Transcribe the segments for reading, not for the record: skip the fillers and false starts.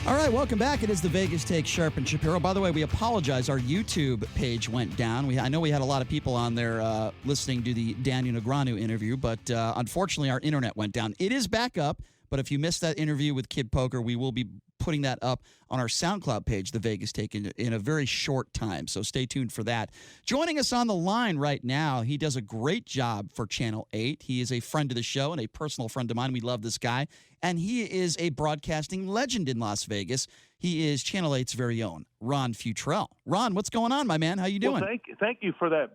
All right, welcome back. It is the Vegas Take, Sharp and Shapiro. By the way, we apologize. Our YouTube page went down. I know we had a lot of people on there listening to the Daniel Negreanu interview, but unfortunately our internet went down. It is back up, but if you missed that interview with Kid Poker, we will be putting that up on our SoundCloud page, the Vegas Take, in a very short time. So stay tuned for that. Joining us on the line right now, he does a great job for Channel 8. He is a friend of the show and a personal friend of mine. We love this guy. And he is a broadcasting legend in Las Vegas. He is Channel 8's very own Ron Futrell. Ron, what's going on, my man? How you doing? Well, thank you for that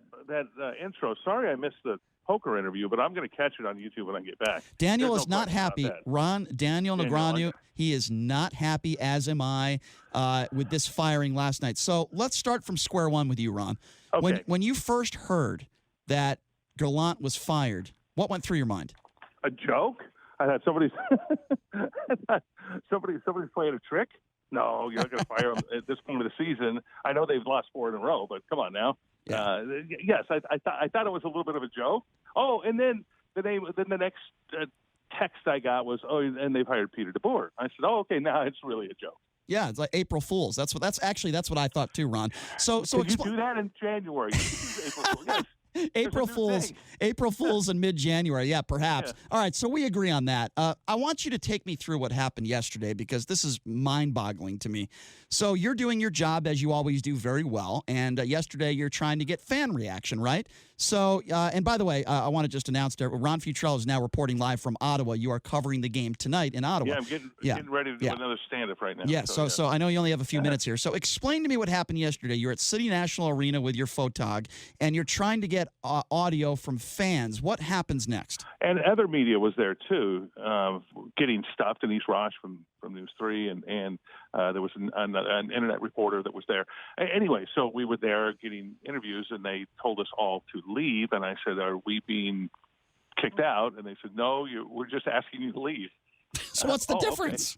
intro. Sorry I missed the poker interview, but I'm going to catch it on YouTube when I get back. Daniel is not happy. Ron, Daniel Negreanu, he is not happy, as am I, with this firing last night. So let's start from square one with you, Ron. Okay. When you first heard that Gallant was fired, what went through your mind? A joke? I thought somebody's playing a trick. No, you're not going to fire him at this point of the season. I know they've lost 4 in a row, but come on now. Yeah. Yes, I thought it was a little bit of a joke. Oh, and then the next text I got was, and they've hired Peter DeBoer. I said, okay, now it's really a joke. Yeah, it's like April Fools. That's what I thought too, Ron. So you do that in January. You do April Fools. Yes. April Fools in mid-January. Yeah, perhaps. Yeah. All right, so we agree on that. I want you to take me through what happened yesterday because this is mind-boggling to me. So you're doing your job as you always do very well, and yesterday you're trying to get fan reaction, right? So, and by the way, I want to just announce that Ron Futrell is now reporting live from Ottawa. You are covering the game tonight in Ottawa. Yeah, I'm getting ready to do another stand-up right now. Yeah, so I know you only have a few minutes here. So explain to me what happened yesterday. You're at City National Arena with your photog, and you're trying to get audio from fans. What happens next? And other media was there too, getting stuff. Denise Roche from News 3, and there was an internet reporter that was there. Anyway, so we were there getting interviews, and they told us all to leave. And I said, "Are we being kicked out?" And they said, "No, we're just asking you to leave." So what's the difference?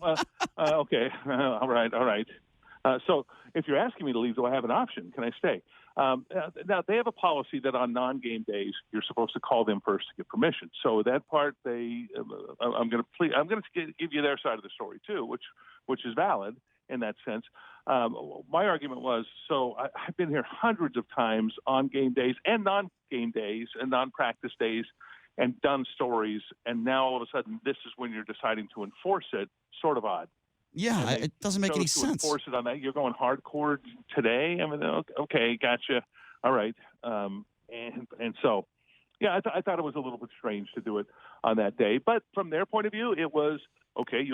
Okay, all right. So if you're asking me to leave, do I have an option? Can I stay? Now they have a policy that on non-game days you're supposed to call them first to get permission. So that part, I'm going to give you their side of the story too, which is valid in that sense. My argument was, so I've been here hundreds of times on game days and non-game days and non-practice days, and done stories, and now all of a sudden this is when you're deciding to enforce it. Sort of odd. Yeah, it doesn't make any sense. Enforce it on that. You're going hardcore today. I mean, okay, gotcha. All right, and so, yeah, I thought it was a little bit strange to do it on that day. But from their point of view, it was okay.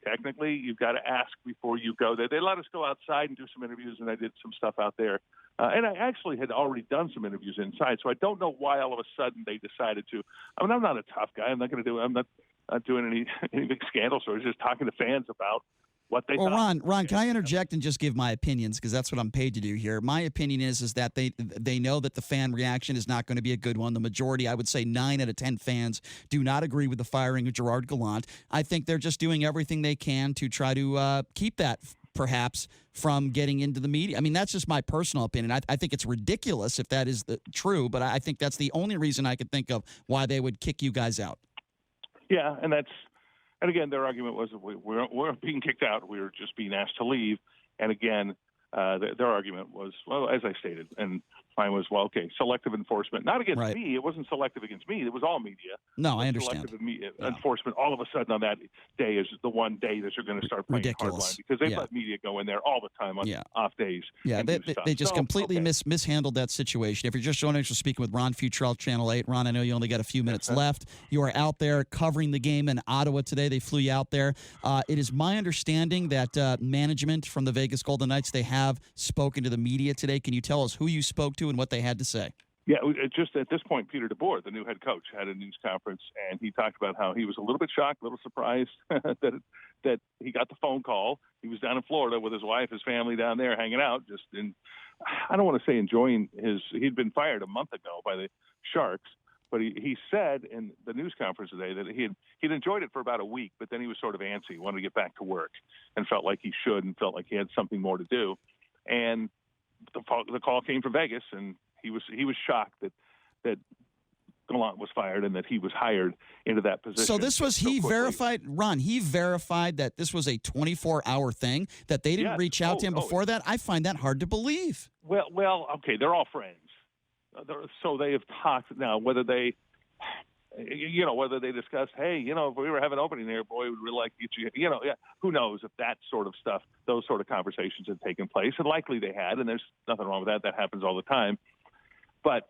Technically, you've got to ask before you go there. They let us go outside and do some interviews, and I did some stuff out there. And I actually had already done some interviews inside, so I don't know why all of a sudden they decided to. I mean, I'm not a tough guy. I'm not doing any big scandal stories. Just talking to fans about what they thought. Ron, can I interject and just give my opinions because that's what I'm paid to do here. My opinion is that they know that the fan reaction is not going to be a good one. The majority, I would say 9 out of 10 fans, do not agree with the firing of Gerard Gallant. I think they're just doing everything they can to try to keep that perhaps from getting into the media. I mean, that's just my personal opinion. I think it's ridiculous if that is true, but I think that's the only reason I could think of why they would kick you guys out. Yeah, and again, their argument was we weren't being kicked out. We were just being asked to leave. And again, their argument was, well, as I stated, and mine was, well, okay, selective enforcement. Not against me. It wasn't selective against me. It was all media. No, I understand. Selective enforcement all of a sudden on that day is the one day that you're going to start playing hardline because they let media go in there all the time on off days. Yeah, they just completely mishandled that situation. If you're just joining us, we're speaking with Ron Futrell, Channel 8. Ron, I know you only got a few minutes left. You are out there covering the game in Ottawa today. They flew you out there. It is my understanding that management from the Vegas Golden Knights, they have spoken to the media today. Can you tell us who you spoke to and what they had to say? Yeah, just at this point, Peter DeBoer, the new head coach, had a news conference, and he talked about how he was a little bit shocked, a little surprised that he got the phone call. He was down in Florida with his wife, his family down there hanging out, just I don't want to say enjoying he'd been fired a month ago by the Sharks, but he said in the news conference today that he'd enjoyed it for about a week, but then he was sort of antsy, wanted to get back to work, and felt like he should and felt like he had something more to do. And the call came from Vegas, and he was shocked that Gallant was fired and that he was hired into that position. So this was he quickly. verified, Ron, he verified that this was a 24-hour thing, that they didn't reach out to him before that? I find that hard to believe. Well, okay, they're all friends. So they have talked now, whether they discussed, hey, if we were having an opening there, boy, we'd really like to get you, who knows if that sort of stuff, those sort of conversations had taken place, and likely they had, and there's nothing wrong with that. That happens all the time. But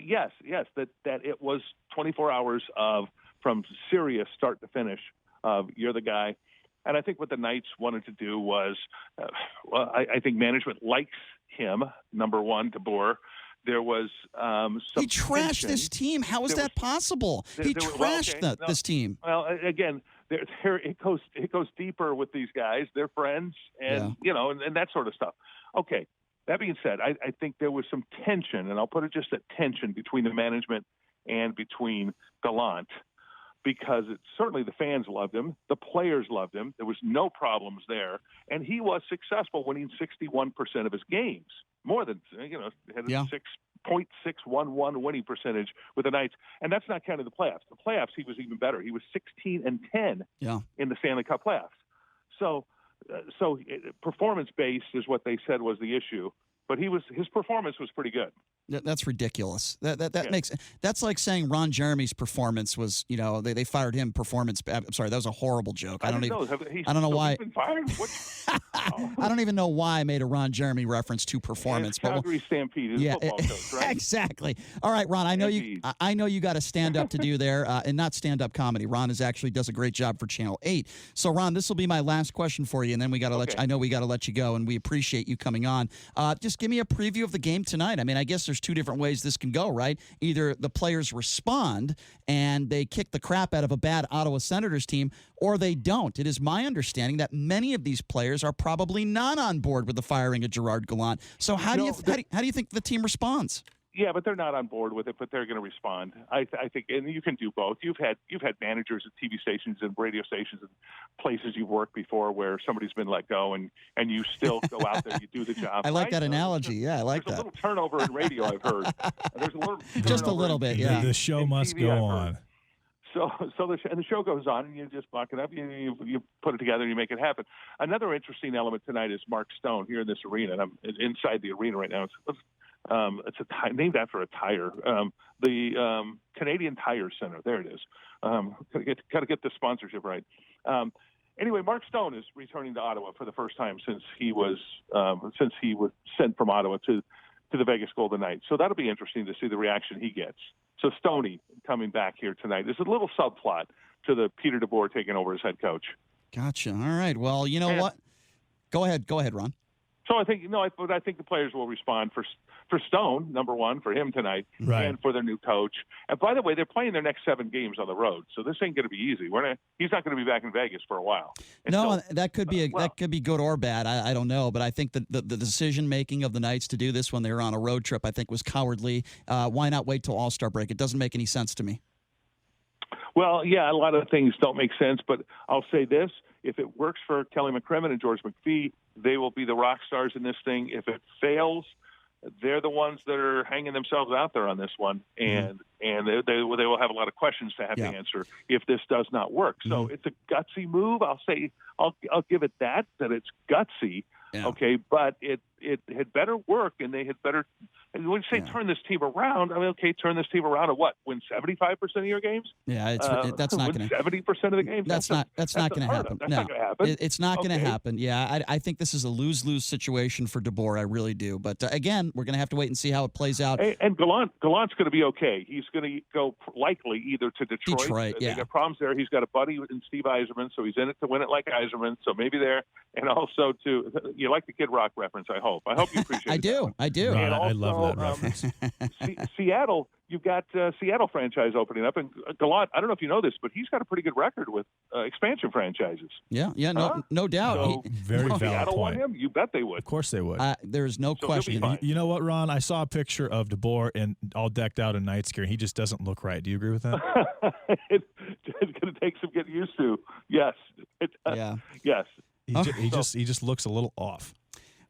yes, that it was 24 hours from serious start to finish you're the guy. And I think what the Knights wanted to do was, I think management likes him, number one, DeBoer. There was some he trashed tension. this team. How is that possible? He trashed this team. Well, again, it goes deeper with these guys. They're friends, and and that sort of stuff. Okay. That being said, I think there was some tension, and I'll put it just at tension between the management and between Gallant, because certainly the fans loved him, the players loved him. There was no problems there, and he was successful, winning 61% of his games, more than had a 6.611 winning percentage with the Knights, and that's not counting the playoffs. The playoffs, he was even better. He was 16-10 in the Stanley Cup playoffs. So performance-based is what they said was the issue, but his performance was pretty good. That's ridiculous. That's like saying Ron Jeremy's performance was, they fired him performance. I'm sorry, that was a horrible joke. I don't know why. Been fired? I don't even know why I made a Ron Jeremy reference to performance. Calgary Stampede is football coach, right? Exactly. All right, Ron. I know you got a stand up to do there, and not stand up comedy. Ron does a great job for Channel 8. So, Ron, this will be my last question for you, and then we got to let you. I know we got to let you go, and we appreciate you coming on. Just give me a preview of the game tonight. I mean, I guess there's two different ways this can go, right? Either the players respond and they kick the crap out of a bad Ottawa Senators team, or they don't. It is my understanding that many of these players are probably not on board with the firing of Gerard Gallant. So how do you think the team responds? Yeah, but they're not on board with it, but they're going to respond. I think, and you can do both. You've had managers at TV stations and radio stations and places you've worked before where somebody's been let go, and you still go out there, you do the job. I like that analogy. Yeah, I like that. There's a little turnover in radio, I've heard. There's a little just a little bit. Yeah, the show must go on. So the show goes on, and you just lock it up. You put it together, and you make it happen. Another interesting element tonight is Mark Stone here in this arena, and I'm inside the arena right now. It's named after a tire, the Canadian Tire Center. There it is. Got to get the sponsorship right. Anyway, Mark Stone is returning to Ottawa for the first time since he was sent from Ottawa to the Vegas Golden Knights. So that'll be interesting to see the reaction he gets. So Stoney coming back here tonight. There's a little subplot to the Peter DeBoer taking over as head coach. Gotcha. All right. Well, you know what? Go ahead, Ron. So I think I think the players will respond for Stone, number one, for him tonight, and for their new coach. And by the way, they're playing their next 7 games on the road, so this ain't going to be easy. He's not going to be back in Vegas for a while. And that could be good or bad. I don't know, but I think that the decision making of the Knights to do this when they were on a road trip, I think, was cowardly. Why not wait till All-Star break? It doesn't make any sense to me. Well, yeah, a lot of things don't make sense, but I'll say this. If it works for Kelly McCrimmon and George McPhee, they will be the rock stars in this thing. If it fails, they're the ones that are hanging themselves out there on this one, and they will have a lot of questions to have to answer if this does not work. So it's a gutsy move. I'll give it that it's gutsy. Yeah. Okay, but it had better work, and they had better. And when you say turn this team around, I mean, okay, turn this team around to what? Win 75% of your games? Yeah, that's not going to 70% of the games. That's not going to happen. That's not going to happen. It's not going to happen. Yeah, I think this is a lose-lose situation for DeBoer. I really do. But again, we're going to have to wait and see how it plays out. And Gallant's going to be okay. He's going to go likely either to Detroit. They got problems there. He's got a buddy in Steve Yzerman, so he's in it to win it like Yzerman. So maybe there, and also you like the Kid Rock reference. I hope you appreciate it. I do. And also, I love that reference. Seattle, you've got Seattle franchise opening up, and Gallant, I don't know if you know this, but he's got a pretty good record with expansion franchises. Yeah, no doubt. So, very valid Seattle point. want him? You bet they would. Of course they would. There's no question. You know what, Ron? I saw a picture of DeBoer and all decked out in Knights gear, and he just doesn't look right. Do you agree with that? It's going to take some getting used to. Yes. Yes. He just looks a little off.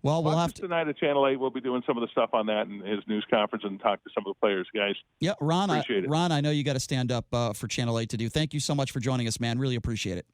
Well, we'll Watch have us to. tonight at Channel 8. We'll be doing some of the stuff on that in his news conference and talk to some of the players, guys. Yeah, Ron. Appreciate it. Ron, I know you got to stand up for Channel 8 to do. Thank you so much for joining us, man. Really appreciate it.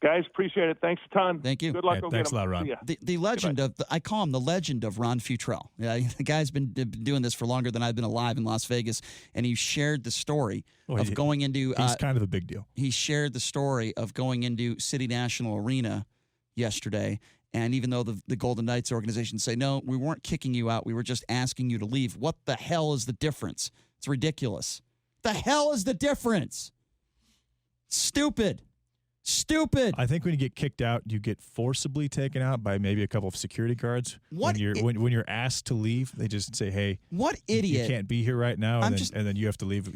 Guys, appreciate it. Thanks a ton. Thank you. Good luck. Hey, Go thanks get 'em. a lot, Ron. See ya. The legend of I call him the legend of Ron Futrell. Yeah, the guy's been doing this for longer than I've been alive in Las Vegas, and he shared the story of going into. He's kind of a big deal. He shared the story of going into City National Arena yesterday, and even though the Golden Knights organization say no, we weren't kicking you out, we were just asking you to leave. What the hell is the difference? It's ridiculous. The hell is the difference? Stupid. I think when you get kicked out, you get forcibly taken out by maybe a couple of security guards. What when you're asked to leave, they just say, "Hey, what idiot? You can't be here right now," and then you have to leave.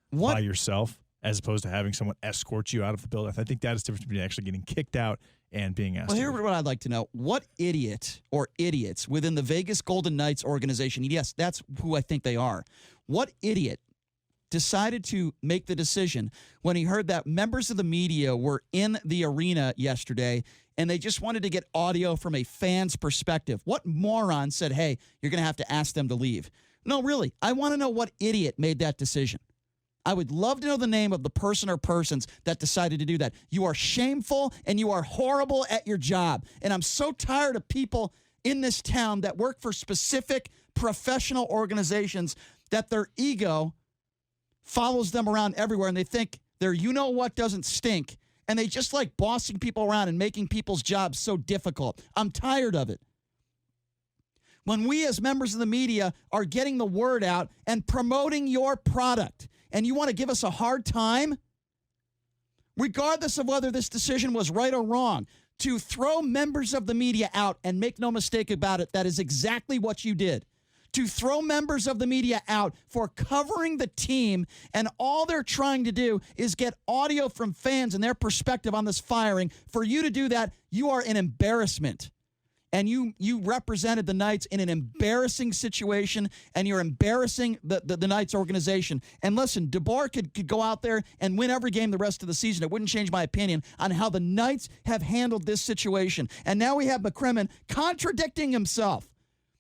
By yourself, as opposed to having someone escort you out of the building. I think that is the difference between actually getting kicked out and being asked. Well, here's what I'd like to know: what idiot or idiots within the Vegas Golden Knights organization? Yes, that's who I think they are. What idiot decided to make the decision when he heard that members of the media were in the arena yesterday and they just wanted to get audio from a fan's perspective? What moron said, hey, you're going to have to ask them to leave? No, really. I want to know what idiot made that decision. I would love to know the name of the person or persons that decided to do that. You are shameful and you are horrible at your job. And I'm so tired of people in this town that work for specific professional organizations that their ego follows them around everywhere, and they think their you-know-what doesn't stink, and they just like bossing people around and making people's jobs so difficult. I'm tired of it. When we as members of the media are getting the word out and promoting your product, and you want to give us a hard time, regardless of whether this decision was right or wrong, to throw members of the media out, and make no mistake about it, that is exactly what you did. To throw members of the media out for covering the team, and all they're trying to do is get audio from fans and their perspective on this firing. For you to do that, you are an embarrassment. And you represented the Knights in an embarrassing situation, and you're embarrassing the Knights organization. And listen, DeBoer could go out there and win every game the rest of the season. It wouldn't change my opinion on how the Knights have handled this situation. And now we have McCrimmon contradicting himself.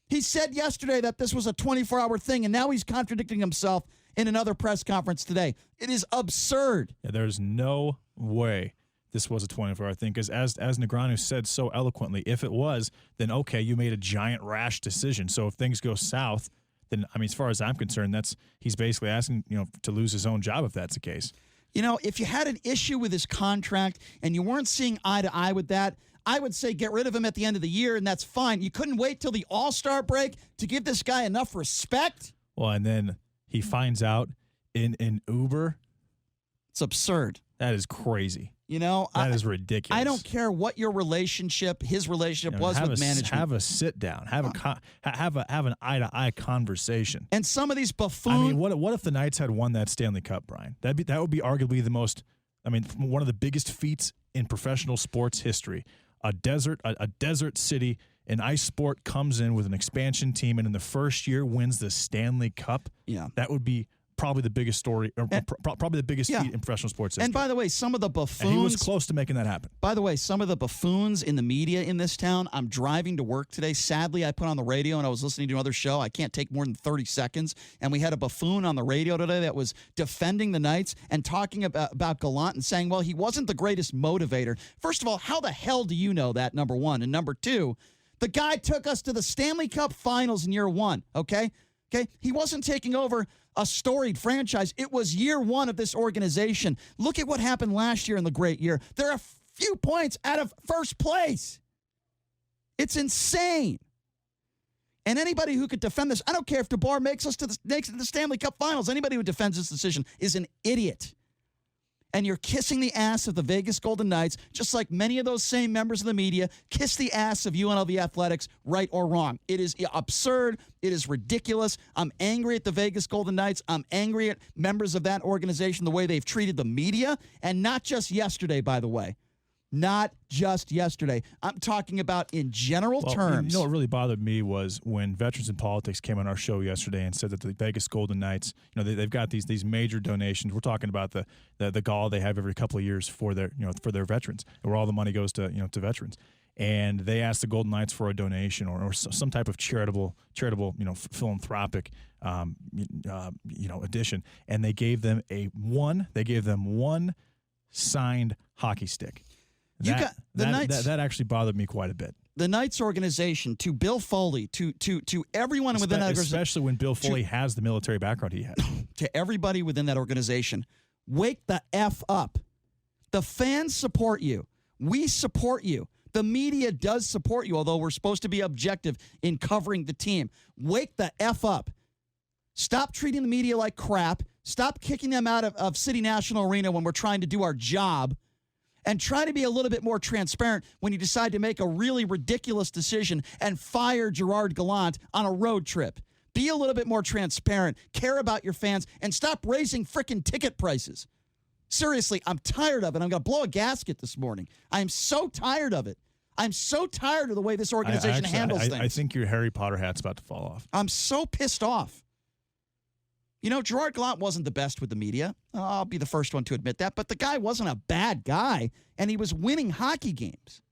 He said yesterday that this was a 24-hour thing, and now he's contradicting himself in another press conference today. It is absurd. Yeah, there's no way this was a 24-hour thing, because as Negreanu said so eloquently, if it was, then okay, you made a giant rash decision. So if things go south, then as far as I'm concerned, he's basically asking to lose his own job if that's the case. If you had an issue with his contract and you weren't seeing eye to eye with that, I would say get rid of him at the end of the year, and that's fine. You couldn't wait till the All-Star break to give this guy enough respect? Well, and then he finds out in an Uber. It's absurd. That is crazy. That is ridiculous. I don't care what your his relationship was with management. Have a sit down. Have an eye-to-eye conversation. And some of these buffoons. What if the Knights had won that Stanley Cup, Brian? That would be arguably the most. One of the biggest feats in professional sports history. A desert city, an ice sport comes in with an expansion team, and in the first year wins the Stanley Cup. Yeah, that would be probably the biggest story, or probably the biggest feat in professional sports history. And by the way, some of the buffoons. And he was close to making that happen. By the way, some of the buffoons in the media in this town. I'm driving to work today. Sadly, I put on the radio and I was listening to another show. I can't take more than 30 seconds. And we had a buffoon on the radio today that was defending the Knights and talking about Gallant and saying, well, he wasn't the greatest motivator. First of all, how the hell do you know that, number one? And number two, the guy took us to the Stanley Cup Finals in year one, okay? He wasn't taking over a storied franchise. It was year one of this organization. Look at what happened last year in the great year. They're a few points out of first place. It's insane. And anybody who could defend this, I don't care if DeBoer makes it to the Stanley Cup Finals. Anybody who defends this decision is an idiot. And you're kissing the ass of the Vegas Golden Knights, just like many of those same members of the media kiss the ass of UNLV Athletics, right or wrong. It is absurd. It is ridiculous. I'm angry at the Vegas Golden Knights. I'm angry at members of that organization, the way they've treated the media, and not just yesterday, by the way. Not just yesterday. I'm talking about in general terms. What really bothered me was when Veterans in Politics came on our show yesterday and said that the Vegas Golden Knights, they've got these major donations. We're talking about the gala they have every couple of years for their veterans, where all the money goes to veterans. and they asked the Golden Knights for a donation or some type of charitable, philanthropic, addition, and they gave them one signed hockey stick. That actually bothered me quite a bit. The Knights organization, to Bill Foley, to everyone within that organization, especially when Bill Foley has the military background he has, to everybody within that organization, wake the F up. The fans support you. We support you. The media does support you, although we're supposed to be objective in covering the team. Wake the F up. Stop treating the media like crap. Stop kicking them out of City National Arena when we're trying to do our job. And try to be a little bit more transparent when you decide to make a really ridiculous decision and fire Gerard Gallant on a road trip. Be a little bit more transparent. Care about your fans and stop raising frickin' ticket prices. Seriously, I'm tired of it. I'm going to blow a gasket this morning. I'm so tired of it. I'm so tired of the way this organization handles things. I think your Harry Potter hat's about to fall off. I'm so pissed off. You know, Gerard Gallant wasn't the best with the media. I'll be the first one to admit that. But the guy wasn't a bad guy, and he was winning hockey games.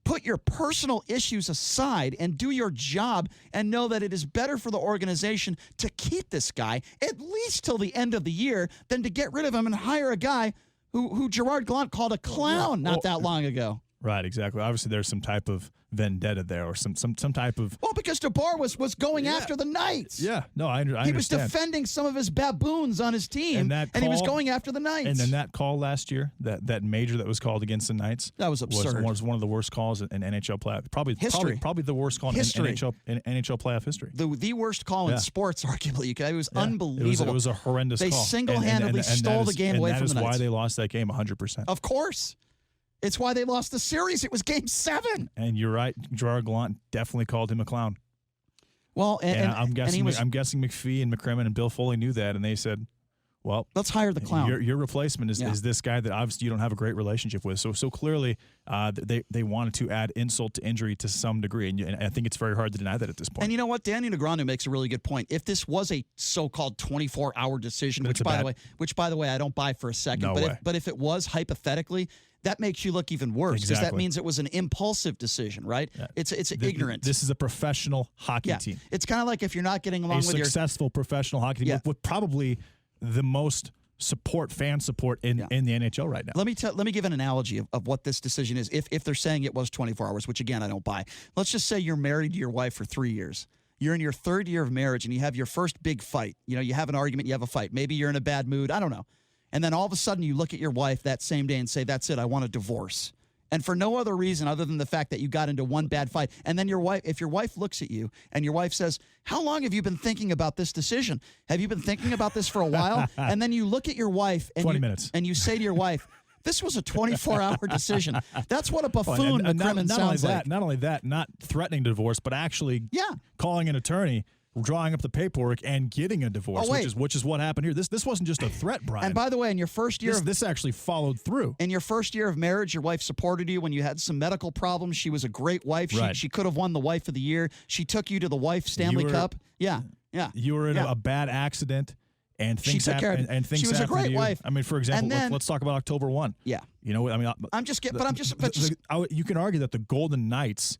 Put your personal issues aside and do your job and know that it is better for the organization to keep this guy at least till the end of the year than to get rid of him and hire a guy who Gerard Gallant called a clown not that long ago. Right, exactly. Obviously, there's some type of vendetta there, or some type of. Well, because DeBoer was going after the Knights. Yeah, no, I understand. He was defending some of his baboons on his team, and he was going after the Knights. And then that call last year, that major that was called against the Knights, that was absurd. Was one of the worst calls in NHL playoff. Probably the worst call in NHL playoff history. The worst call in sports, arguably. It was unbelievable. It was a horrendous call. They single-handedly stole the game away from the Knights. That is why they lost that game 100%. Of course. It's why they lost the series. It was Game 7. And you're right. Gerard Gallant definitely called him a clown. Well, I'm guessing McPhee and McCrimmon and Bill Foley knew that, and they said, "Well, let's hire the clown. Your replacement is this guy that obviously you don't have a great relationship with." So clearly, they wanted to add insult to injury to some degree, and I think it's very hard to deny that at this point. And you know what? Danny Negreanu makes a really good point. If this was a so-called 24-hour decision, which by the way I don't buy for a second, but if it was hypothetically. That makes you look even worse because that means it was an impulsive decision, right? Yeah. It's ignorant. This is a professional hockey team. It's kind of like if you're not getting along with your successful professional hockey team with probably the most fan support in the NHL right now. Let me give an analogy of what this decision is. If they're saying it was 24 hours, which again I don't buy. Let's just say you're married to your wife for 3 years. You're in your third year of marriage and you have your first big fight. You know, you have an argument, you have a fight. Maybe you're in a bad mood. I don't know. And then all of a sudden you look at your wife that same day and say, that's it, I want a divorce. And for no other reason other than the fact that you got into one bad fight. And then if your wife looks at you and your wife says, how long have you been thinking about this decision? Have you been thinking about this for a while? And then you look at your wife and 20 minutes. And you say to your wife, this was a 24-hour decision. That's what a buffoon McCrimmon sounds like. Not only that, not threatening divorce, but actually calling an attorney, drawing up the paperwork and getting a divorce, which is what happened here. This wasn't just a threat, Brian. And by the way, in your first year, this actually followed through. In your first year of marriage, your wife supported you when you had some medical problems. She was a great wife. She could have won the Wife of the Year. She took you to the Wife Stanley Cup. Yeah. You were in a bad accident, and things happened. And things she was a great wife. I mean, for example, let's talk about October 1. Yeah. You know, I mean, you can argue that the Golden Knights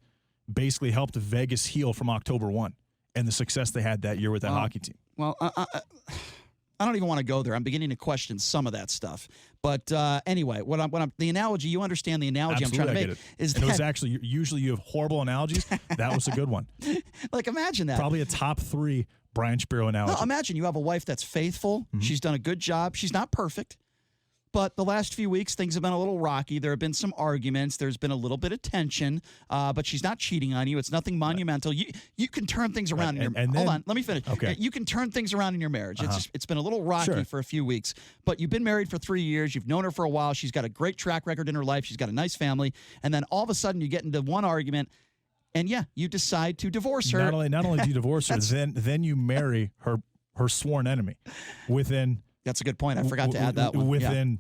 basically helped Vegas heal from October 1. And the success they had that year with that hockey team. Well, I don't even want to go there. I'm beginning to question some of that stuff. But anyway, the analogy, you understand the analogy Absolutely, I'm trying to make is that it was actually usually you have horrible analogies. That was a good one. Like imagine that. Probably a top 3 Brian Shapiro analogy. No, imagine you have a wife that's faithful. Mm-hmm. She's done a good job. She's not perfect. But the last few weeks, things have been a little rocky. There have been some arguments. There's been a little bit of tension. But she's not cheating on you. It's nothing monumental. You can turn things around in your marriage. Hold on. Let me finish. Okay. You can turn things around in your marriage. It's been a little rocky for a few weeks. But you've been married for 3 years. You've known her for a while. She's got a great track record in her life. She's got a nice family. And then all of a sudden you get into one argument. And, you decide to divorce her. Not only do you divorce her, then you marry her sworn enemy within. That's a good point. I forgot to add that one. Within,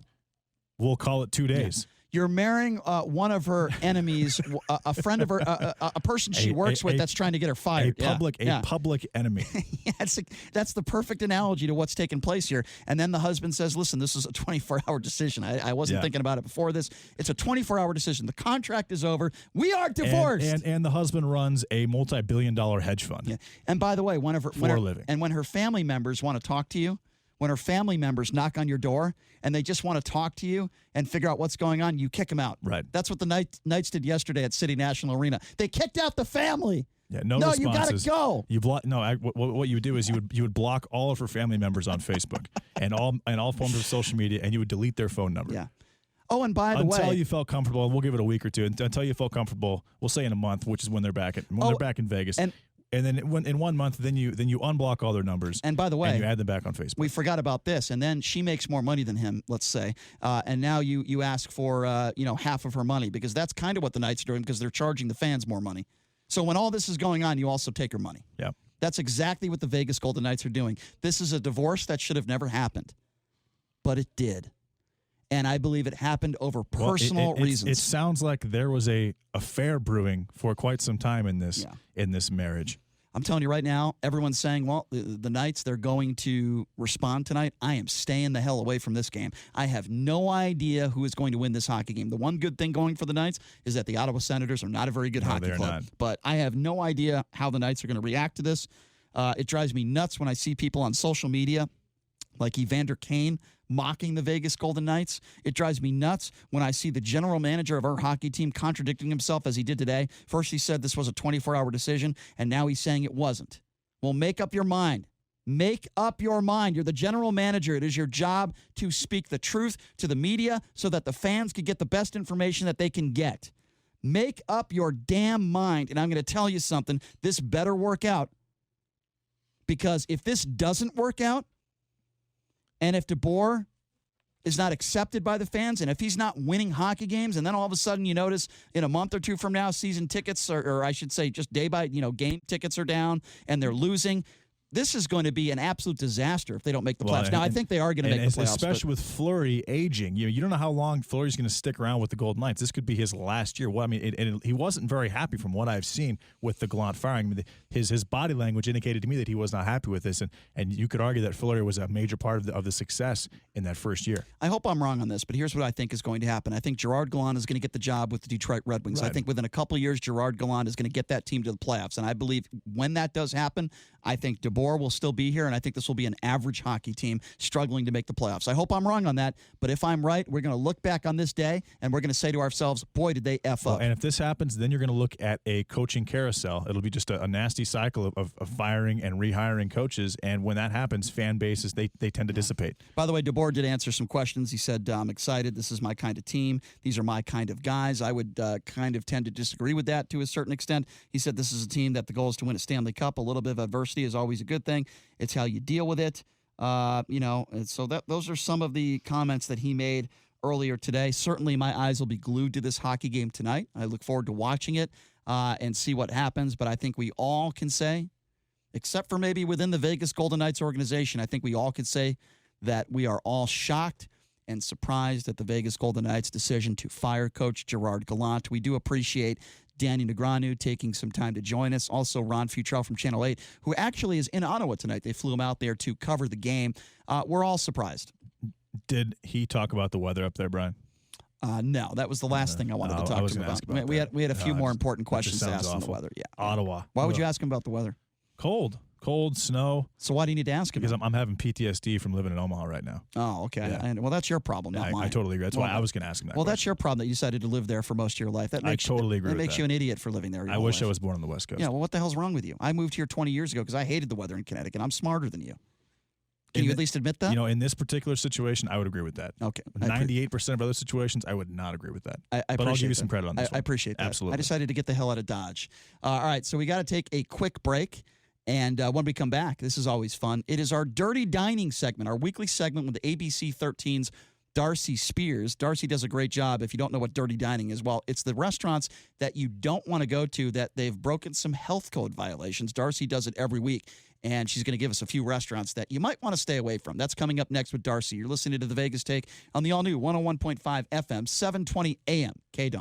we'll call it 2 days. You're marrying one of her enemies, a friend of her, a person she works with that's trying to get her fired. A public enemy. Yeah, that's the perfect analogy to what's taking place here. And then the husband says, listen, this is a 24-hour decision. I wasn't thinking about it before this. It's a 24-hour decision. The contract is over. We are divorced. And the husband runs a multi-billion-dollar hedge fund. Yeah. And by the way, when her family members want to talk to you, when her family members knock on your door and they just want to talk to you and figure out what's going on, you kick them out. Right. That's what the Knights did yesterday at City National Arena. They kicked out the family. Yeah, no responses. You got to go. You block. No, what you would do is you would block all of her family members on Facebook and all forms of social media, and you would delete their phone number. Yeah. Oh, and by the way, until you felt comfortable, and we'll give it a week or two. Until you felt comfortable, we'll say in a month, which is when they're back in Vegas. And then in 1 month, then you unblock all their numbers. And by the way, and you add them back on Facebook. We forgot about this. And then she makes more money than him, let's say. And now you ask for half of her money, because that's kind of what the Knights are doing, because they're charging the fans more money. So when all this is going on, you also take her money. Yeah. That's exactly what the Vegas Golden Knights are doing. This is a divorce that should have never happened, but it did. And I believe it happened over personal reasons. It sounds like there was a affair brewing for quite some time in this marriage. I'm telling you right now, everyone's saying, well, the Knights, they're going to respond tonight. I am staying the hell away from this game. I have no idea who is going to win this hockey game. The one good thing going for the Knights is that the Ottawa Senators are not a very good hockey club. Not. But I have no idea how the Knights are going to react to this. It drives me nuts when I see people on social media like Evander Kane mocking the Vegas Golden Knights. It drives me nuts when I see the general manager of our hockey team contradicting himself as he did today. First he said this was a 24-hour decision, and now he's saying it wasn't. Well, make up your mind. Make up your mind. You're the general manager. It is your job to speak the truth to the media so that the fans can get the best information that they can get. Make up your damn mind. And I'm going to tell you something. This better work out, because if this doesn't work out, and if DeBoer is not accepted by the fans, and if he's not winning hockey games, and then all of a sudden you notice in a month or two from now, season tickets, or I should say just day by, game tickets are down and they're losing, this is going to be an absolute disaster if they don't make the playoffs. Now, I think they are going to make the playoffs. Especially with Fleury aging. You don't know how long Fleury's going to stick around with the Golden Knights. This could be his last year. Well, I mean, he wasn't very happy from what I've seen with the Gallant firing. I mean, his body language indicated to me that he was not happy with this, and you could argue that Fleury was a major part of the success in that first year. I hope I'm wrong on this, but here's what I think is going to happen. I think Gerard Gallant is going to get the job with the Detroit Red Wings. Right. I think within a couple of years, Gerard Gallant is going to get that team to the playoffs, and I believe when that does happen, I think DeBoer will still be here, and I think this will be an average hockey team struggling to make the playoffs. I hope I'm wrong on that, but if I'm right, we're going to look back on this day, and we're going to say to ourselves, boy, did they F up. And if this happens, then you're going to look at a coaching carousel. It'll be just a nasty cycle of firing and rehiring coaches, and when that happens, fan bases, they tend to dissipate. By the way, DeBoer did answer some questions. He said, I'm excited. This is my kind of team. These are my kind of guys. I would kind of tend to disagree with that to a certain extent. He said this is a team that the goal is to win a Stanley Cup. A little bit of adversity is always a good thing. It's how you deal with it. And so those are some of the comments that he made earlier today. Certainly my eyes will be glued to this hockey game tonight. I look forward to watching it and see what happens. But I think we all can say, except for maybe within the Vegas Golden Knights organization, I think we all could say that we are all shocked and surprised at the Vegas Golden Knights' decision to fire Coach Gerard Gallant. We do appreciate Danny Negreanu taking some time to join us. Also, Ron Futrell from Channel 8, who actually is in Ottawa tonight. They flew him out there to cover the game. We're all surprised. Did he talk about the weather up there, Brian? No, that was the last thing I wanted to talk to him about. We had a few more important questions to ask him about the weather. Yeah, Ottawa. Why would you ask him about the weather? Cold, snow. So why do you need to ask him? Because I'm having PTSD from living in Omaha right now. Oh, okay. Yeah. Well, that's your problem, not mine. I totally agree. That's why I was going to ask him that. Well, question. That's your problem that you decided to live there for most of your life. I totally agree with that. That makes you an idiot for living there. I wish I was born on the West Coast. Yeah, well, what the hell's wrong with you? I moved here 20 years ago because I hated the weather in Connecticut. I'm smarter than you. Can you at least admit that? In this particular situation, I would agree with that. Okay. 98% of other situations, I would not agree with that. But I'll give you some credit on this one. I appreciate that. Absolutely. I decided to get the hell out of Dodge. All right, so we got to take a quick break. And when we come back, this is always fun. It is our Dirty Dining segment, our weekly segment with the ABC 13's Darcy Spears. Darcy does a great job. If you don't know what dirty dining is, well, it's the restaurants that you don't want to go to that they've broken some health code violations. Darcy does it every week, and she's going to give us a few restaurants that you might want to stay away from. That's coming up next with Darcy. You're listening to The Vegas Take on the all-new 101.5 FM, 720 AM, KDON.